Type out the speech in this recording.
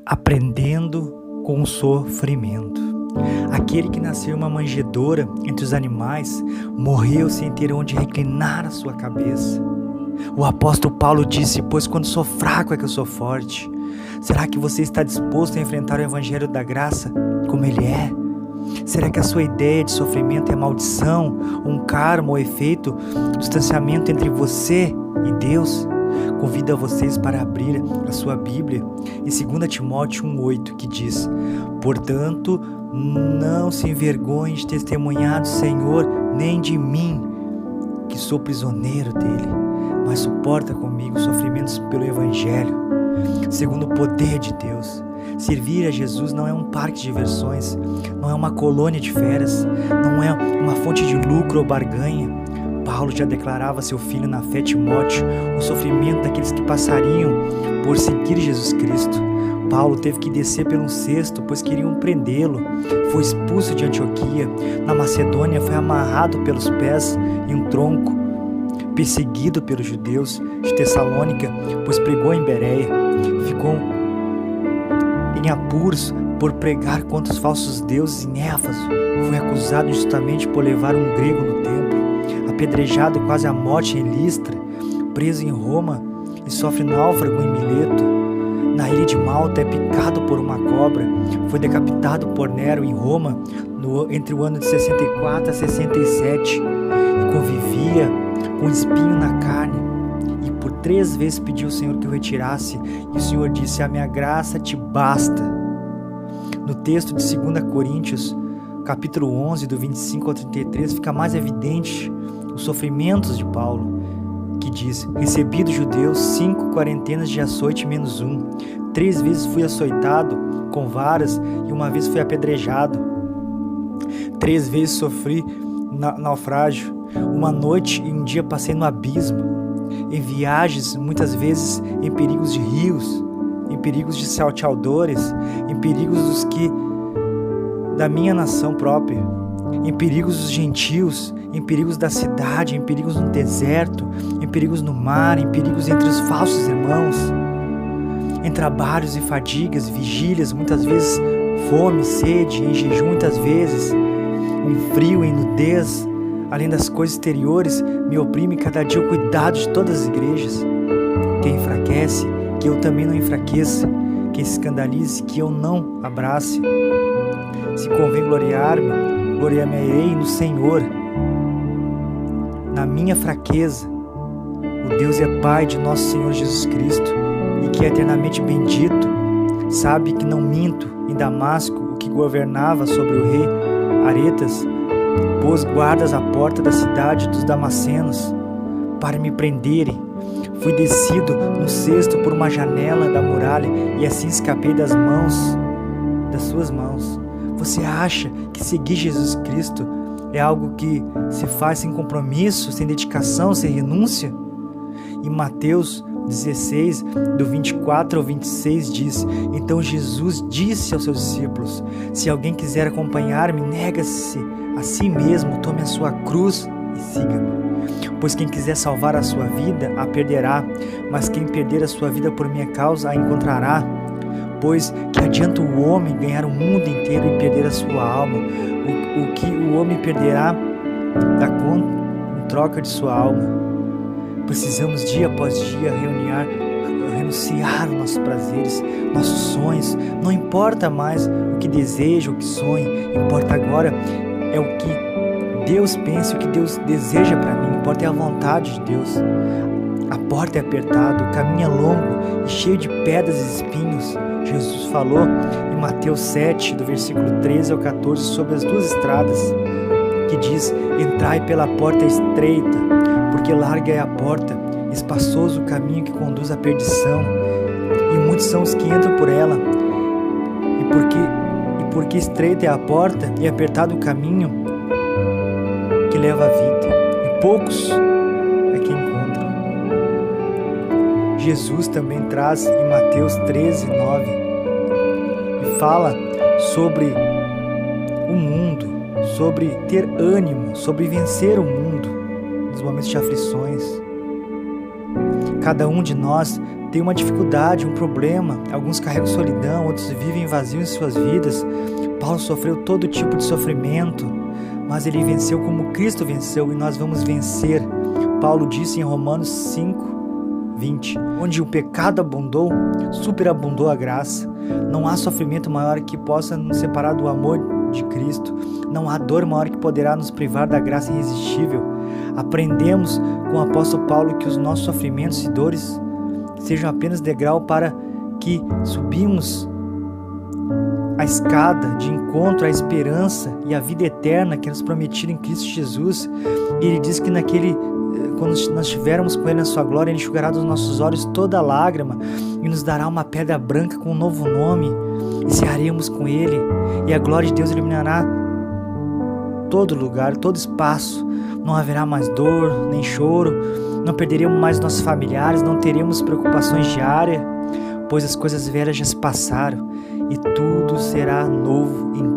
aprendendo com o sofrimento. Aquele que nasceu em uma manjedoura entre os animais, morreu sem ter onde reclinar a sua cabeça. O apóstolo Paulo disse: pois quando sou fraco é que eu sou forte. Será que você está disposto a enfrentar o evangelho da graça como ele é? Será que a sua ideia de sofrimento é maldição, um karma ou efeito do distanciamento entre você e Deus? Convido a vocês para abrir a sua Bíblia em 2 Timóteo 1,8, que diz: portanto, não se envergonhe de testemunhar do Senhor, nem de mim, que sou prisioneiro dele, mas suporta comigo sofrimentos pelo Evangelho, segundo o poder de Deus. Servir a Jesus não é um parque de diversões, não é uma colônia de férias, não é uma fonte de lucro ou barganha. Paulo já declarava a seu filho na fé, Timóteo, o sofrimento daqueles que passariam por seguir Jesus Cristo. Paulo teve que descer pelo cesto, pois queriam prendê-lo. Foi expulso de Antioquia. Na Macedônia foi amarrado pelos pés em um tronco. Perseguido pelos judeus de Tessalônica, pois pregou em Bereia. Ficou em apuros por pregar contra os falsos deuses em Éfeso. Foi acusado injustamente por levar um grego no templo. Apedrejado quase à morte em Listra. Preso em Roma e sofre náufrago em Mileto. Na ilha de Malta é picado por uma cobra. Foi decapitado por Nero em Roma entre o ano de 64 a 67. E convivia com espinho na carne. E por 3 vezes pediu ao Senhor que o retirasse. E o Senhor disse: a minha graça te basta. No texto de 2 Coríntios, capítulo 11, do 25 ao 33, fica mais evidente os sofrimentos de Paulo, que diz: recebi dos judeus 5 quarentenas de açoite menos 1. 3 vezes fui açoitado com varas e 1 vez fui apedrejado. 3 vezes sofri naufrágio. 1 noite e 1 dia passei no abismo. Em viagens, muitas vezes em perigos de rios, em perigos de salteadores, em perigos dos que da minha nação própria, em perigos dos gentios, em perigos da cidade, em perigos no deserto, em perigos no mar, em perigos entre os falsos irmãos, em trabalhos e fadigas, vigílias, muitas vezes fome, sede, em jejum, muitas vezes em frio, em nudez. Além das coisas exteriores, me oprime cada dia o cuidado de todas as igrejas. Quem enfraquece, que eu também não enfraqueça. Quem se escandalize, que eu não abrace. Se convém gloriar-me, gloriar-me-ei no Senhor. Na minha fraqueza, o Deus e Pai de nosso Senhor Jesus Cristo, e que é eternamente bendito, sabe que não minto. Em Damasco, o que governava sobre o rei Aretas, pôs guardas à porta da cidade dos Damascenos para me prenderem. Fui descido no cesto por uma janela da muralha e assim escapei das suas mãos. Você acha que seguir Jesus Cristo é algo que se faz sem compromisso, sem dedicação, sem renúncia? Em Mateus 16, do 24 ao 26 diz: então Jesus disse aos seus discípulos: se alguém quiser acompanhar-me, nega-se a si mesmo, tome a sua cruz e siga-me. Pois quem quiser salvar a sua vida, a perderá, mas quem perder a sua vida por minha causa, a encontrará. Pois que adianta o homem ganhar o mundo inteiro e perder a sua alma? O que o homem perderá dá conta em troca de sua alma? Precisamos dia após dia renunciar aos nossos prazeres, nossos sonhos. Não importa mais o que deseja, o que sonha, importa agora é o que Deus pensa, o que Deus deseja para mim, importa é a vontade de Deus. A porta é apertada, o caminho é longo e cheio de pedras e espinhos. Jesus falou em Mateus 7, do versículo 13 ao 14, sobre as 2 estradas, que diz: entrai pela porta estreita, porque larga é a porta, espaçoso o caminho que conduz à perdição, e muitos são os que entram por ela. E porque estreita é a porta e apertado o caminho que leva à vida, e poucos é que encontram. Jesus também traz em Mateus 13, 9, e fala sobre o mundo, sobre ter ânimo, sobre vencer o mundo nos momentos de aflições. Cada um de nós tem uma dificuldade, um problema. Alguns carregam solidão, outros vivem vazios em suas vidas. Paulo sofreu todo tipo de sofrimento, mas ele venceu como Cristo venceu, e nós vamos vencer. Paulo disse em Romanos 5:20, onde o pecado abundou, superabundou a graça. Não há sofrimento maior que possa nos separar do amor de Cristo. Não há dor maior que poderá nos privar da graça irresistível. Aprendemos com o apóstolo Paulo que os nossos sofrimentos e dores sejam apenas degrau para que subimos a escada de encontro à esperança e à vida eterna que nos prometida em Cristo Jesus. E ele diz que quando nós estivermos com ele na sua glória, ele enxugará dos nossos olhos toda lágrima e nos dará uma pedra branca com um novo nome, e cearemos com ele, e a glória de Deus iluminará todo lugar, todo espaço. Não haverá mais dor, nem choro, não perderemos mais nossos familiares, não teremos preocupações diárias, pois as coisas velhas já se passaram e tudo será novo em